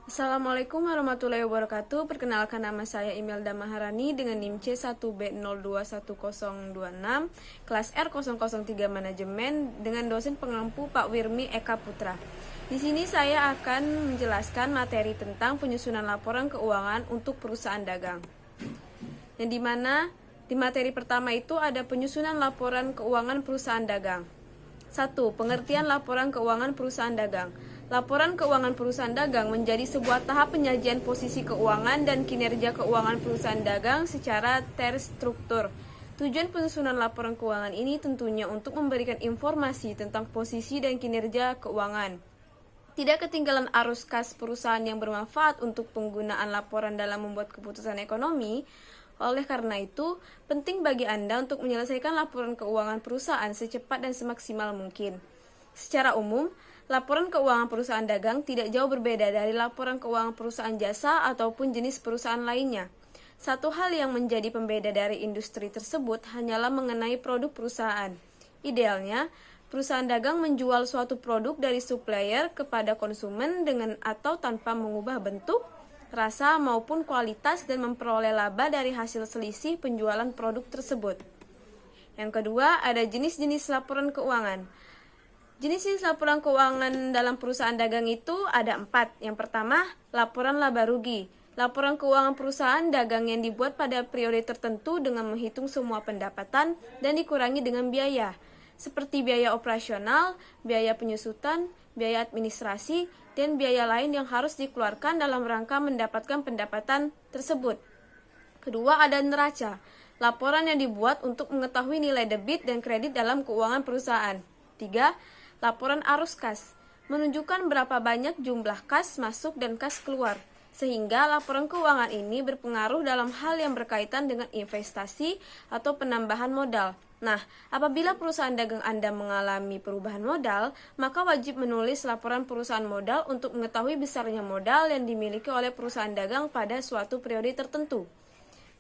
Assalamualaikum warahmatullahi wabarakatuh. Perkenalkan, nama saya Imelda Maharani dengan NIM C1B021026, kelas R003 Manajemen, dengan dosen pengampu Pak Wirmi Eka Putra. Di sini saya akan menjelaskan materi tentang penyusunan laporan keuangan untuk perusahaan dagang. Yang dimana di materi pertama itu ada penyusunan laporan keuangan perusahaan dagang. 1. Pengertian laporan keuangan perusahaan dagang. Laporan keuangan perusahaan dagang menjadi sebuah tahap penyajian posisi keuangan dan kinerja keuangan perusahaan dagang secara terstruktur. Tujuan penyusunan laporan keuangan ini tentunya untuk memberikan informasi tentang posisi dan kinerja keuangan. Tidak ketinggalan arus kas perusahaan yang bermanfaat untuk penggunaan laporan dalam membuat keputusan ekonomi. Oleh karena itu, penting bagi Anda untuk menyelesaikan laporan keuangan perusahaan secepat dan semaksimal mungkin. Secara umum, laporan keuangan perusahaan dagang tidak jauh berbeda dari laporan keuangan perusahaan jasa ataupun jenis perusahaan lainnya. Satu hal yang menjadi pembeda dari industri tersebut hanyalah mengenai produk perusahaan. Idealnya, perusahaan dagang menjual suatu produk dari supplier kepada konsumen dengan atau tanpa mengubah bentuk, rasa maupun kualitas dan memperoleh laba dari hasil selisih penjualan produk tersebut. Yang kedua, ada jenis-jenis laporan keuangan. Jenis-jenis laporan keuangan dalam perusahaan dagang itu ada 4. Yang pertama, laporan laba rugi. Laporan keuangan perusahaan dagang yang dibuat pada periode tertentu dengan menghitung semua pendapatan dan dikurangi dengan biaya, seperti biaya operasional, biaya penyusutan, biaya administrasi, dan biaya lain yang harus dikeluarkan dalam rangka mendapatkan pendapatan tersebut. Kedua, ada neraca. Laporan yang dibuat untuk mengetahui nilai debit dan kredit dalam keuangan perusahaan. 3. Laporan arus kas, menunjukkan berapa banyak jumlah kas masuk dan kas keluar, sehingga laporan keuangan ini berpengaruh dalam hal yang berkaitan dengan investasi atau penambahan modal. Nah, apabila perusahaan dagang Anda mengalami perubahan modal, maka wajib menulis laporan perusahaan modal untuk mengetahui besarnya modal yang dimiliki oleh perusahaan dagang pada suatu periode tertentu.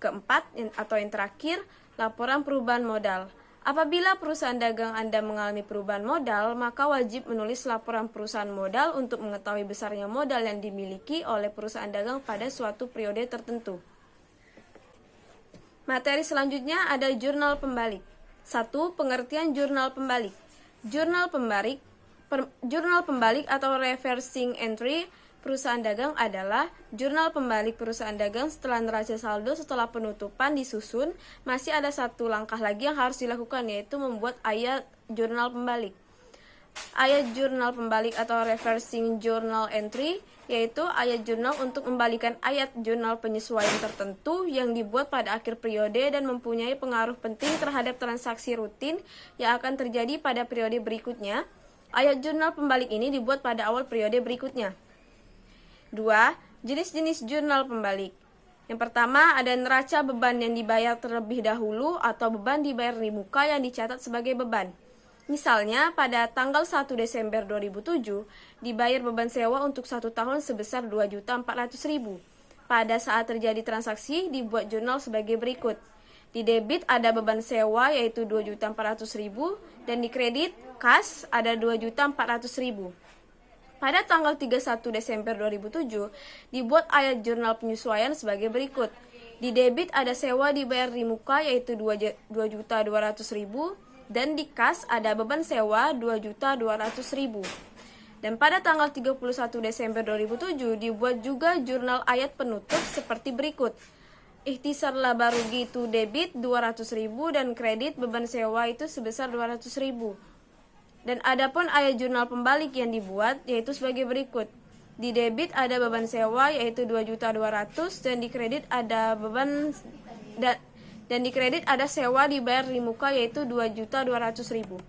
Keempat, atau yang terakhir, laporan perubahan modal. Apabila perusahaan dagang Anda mengalami perubahan modal, maka wajib menulis laporan perusahaan modal untuk mengetahui besarnya modal yang dimiliki oleh perusahaan dagang pada suatu periode tertentu. Materi selanjutnya ada jurnal pembalik. 1. Pengertian jurnal pembalik. Jurnal pembalik atau reversing entry perusahaan dagang adalah jurnal pembalik perusahaan dagang setelah neraca saldo setelah penutupan disusun. Masih ada satu langkah lagi yang harus dilakukan, yaitu membuat ayat jurnal pembalik. Ayat jurnal pembalik atau reversing journal entry yaitu ayat jurnal untuk membalikan ayat jurnal penyesuaian tertentu yang dibuat pada akhir periode dan mempunyai pengaruh penting terhadap transaksi rutin yang akan terjadi pada periode berikutnya. Ayat jurnal pembalik ini dibuat pada awal periode berikutnya. 2. Jenis-jenis jurnal pembalik. Yang pertama, ada neraca beban yang dibayar terlebih dahulu atau beban dibayar di muka yang dicatat sebagai beban. Misalnya, pada tanggal 1 Desember 2007, dibayar beban sewa untuk 1 tahun sebesar 2.400.000. Pada saat terjadi transaksi, dibuat jurnal sebagai berikut. Di debit ada beban sewa yaitu 2.400.000 dan di kredit kas ada 2.400.000. Pada tanggal 31 Desember 2007, dibuat ayat jurnal penyesuaian sebagai berikut. Di debit ada sewa dibayar di muka yaitu 2.200.000 dan di kas ada beban sewa 2.200.000. Dan pada tanggal 31 Desember 2007 dibuat juga jurnal ayat penutup seperti berikut. Ikhtisar laba rugi itu debit 200.000 dan kredit beban sewa itu sebesar 200.000. Dan adapun ayat jurnal pembalik yang dibuat yaitu sebagai berikut. Di debit ada beban sewa yaitu 2.200.000 dan di kredit ada ada sewa dibayar di muka yaitu 2.200.000.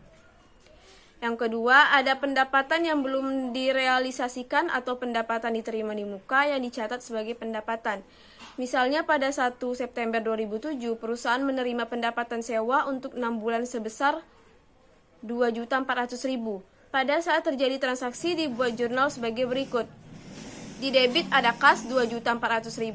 Yang kedua, ada pendapatan yang belum direalisasikan atau pendapatan diterima di muka yang dicatat sebagai pendapatan. Misalnya pada 1 September 2007, perusahaan menerima pendapatan sewa untuk 6 bulan sebesar 2.400.000. Pada saat terjadi transaksi dibuat jurnal sebagai berikut. Di debit ada kas 2.400.000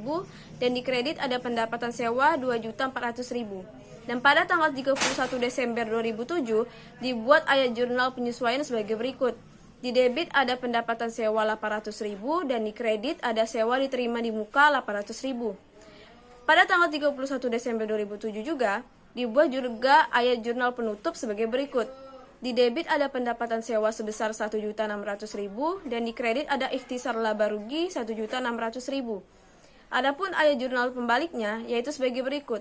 dan di kredit ada pendapatan sewa 2.400.000. Dan pada tanggal 31 Desember 2007 dibuat ayat jurnal penyesuaian sebagai berikut. Di debit ada pendapatan sewa 800.000 dan di kredit ada sewa diterima di muka 800.000. Pada tanggal 31 Desember 2007 juga dibuat juga ayat jurnal penutup sebagai berikut. Di debit ada pendapatan sewa sebesar 1.600.000 dan di kredit ada ikhtisar laba rugi 1.600.000. Adapun ayat jurnal pembaliknya yaitu sebagai berikut.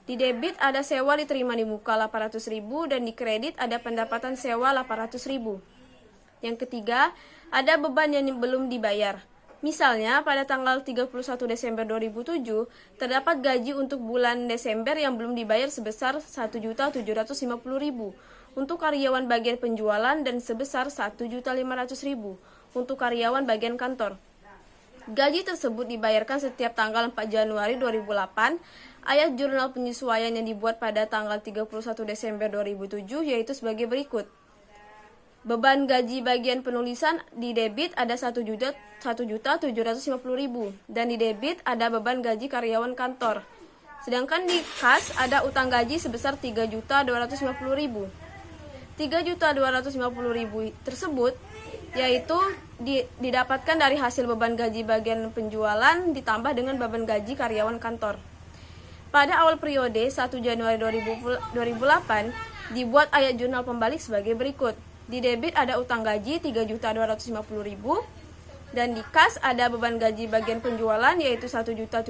Di debit ada sewa diterima di muka 800.000 dan di kredit ada pendapatan sewa 800.000. Yang ketiga, ada beban yang belum dibayar. Misalnya, pada tanggal 31 Desember 2007, terdapat gaji untuk bulan Desember yang belum dibayar sebesar 1.750.000 untuk karyawan bagian penjualan dan sebesar 1.500.000 untuk karyawan bagian kantor. Gaji tersebut dibayarkan setiap tanggal 4 Januari 2008. Ayat jurnal penyesuaian yang dibuat pada tanggal 31 Desember 2007 yaitu sebagai berikut. Beban gaji bagian penulisan di debit ada 1.750.000 dan di debit ada beban gaji karyawan kantor. Sedangkan di kas ada utang gaji sebesar 3.250.000. 3.250.000 tersebut yaitu didapatkan dari hasil beban gaji bagian penjualan ditambah dengan beban gaji karyawan kantor. Pada awal periode 1 Januari 2008 dibuat ayat jurnal pembalik sebagai berikut. Di debit ada utang gaji 3.250.000 dan di kas ada beban gaji bagian penjualan yaitu 1.750.000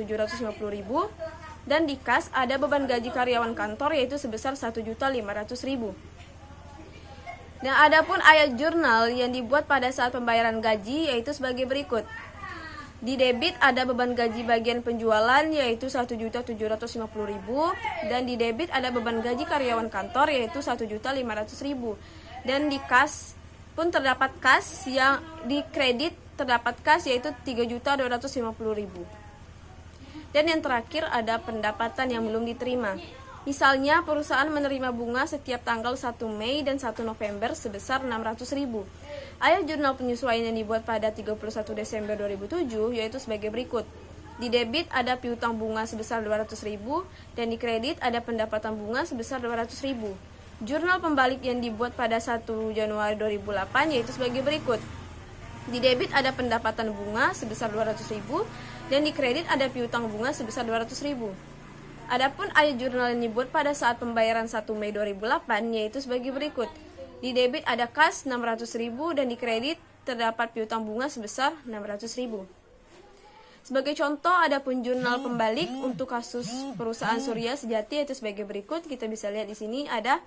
dan di kas ada beban gaji karyawan kantor yaitu sebesar 1.500.000. Nah, adapun ayat jurnal yang dibuat pada saat pembayaran gaji yaitu sebagai berikut. Di debit ada beban gaji bagian penjualan yaitu 1.750.000 dan di debit ada beban gaji karyawan kantor yaitu 1.500.000. Dan di kas pun terdapat kas yang di kredit terdapat kas yaitu 3.250.000. Dan yang terakhir ada pendapatan yang belum diterima. Misalnya perusahaan menerima bunga setiap tanggal 1 Mei dan 1 November sebesar 600.000. Ayat jurnal penyesuaian yang dibuat pada 31 Desember 2007 yaitu sebagai berikut. Di debit ada piutang bunga sebesar 200.000 dan di kredit ada pendapatan bunga sebesar 200.000. Jurnal pembalik yang dibuat pada 1 Januari 2008 yaitu sebagai berikut. Di debit ada pendapatan bunga sebesar 200.000 dan di kredit ada piutang bunga sebesar 200.000. Adapun ayat jurnal yang dibuat pada saat pembayaran 1 Mei 2008 yaitu sebagai berikut. Di debit ada kas 600.000 dan di kredit terdapat piutang bunga sebesar 600.000. Sebagai contoh, ada pun jurnal pembalik untuk kasus perusahaan Surya Sejati yaitu sebagai berikut. Kita bisa lihat di sini ada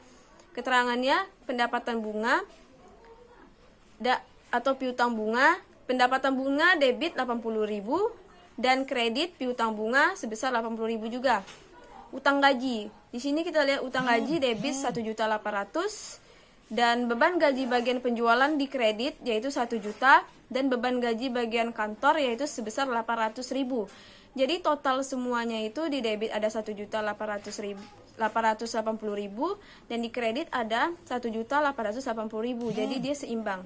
keterangannya pendapatan bunga atau piutang bunga. Pendapatan bunga debit 80.000 dan kredit piutang bunga sebesar 80.000 juga. Utang gaji. Di sini kita lihat utang gaji debit 1.800.000 dan beban gaji bagian penjualan di kredit yaitu 1 juta dan beban gaji bagian kantor yaitu sebesar 800.000. Jadi total semuanya itu di debit ada 1.880.000 dan di kredit ada 1.880.000. Jadi dia seimbang.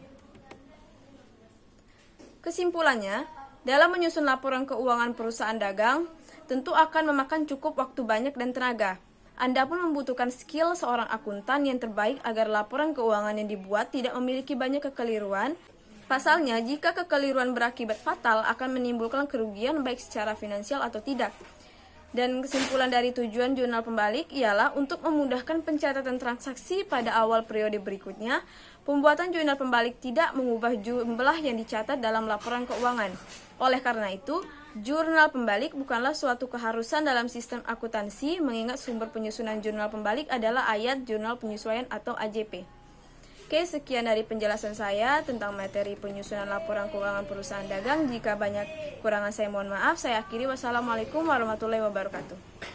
Kesimpulannya, dalam menyusun laporan keuangan perusahaan dagang, tentu akan memakan cukup waktu banyak dan tenaga. Anda pun membutuhkan skill seorang akuntan yang terbaik agar laporan keuangan yang dibuat tidak memiliki banyak kekeliruan. Pasalnya, jika kekeliruan berakibat fatal akan menimbulkan kerugian baik secara finansial atau tidak. Dan kesimpulan dari tujuan jurnal pembalik ialah untuk memudahkan pencatatan transaksi pada awal periode berikutnya. Pembuatan jurnal pembalik tidak mengubah jumlah yang dicatat dalam laporan keuangan. Oleh karena itu, jurnal pembalik bukanlah suatu keharusan dalam sistem akuntansi, mengingat sumber penyusunan jurnal pembalik adalah ayat jurnal penyesuaian atau AJP. Oke, sekian dari penjelasan saya tentang materi penyusunan laporan keuangan perusahaan dagang. Jika banyak kurangan saya mohon maaf. Saya akhiri. Wassalamualaikum warahmatullahi wabarakatuh.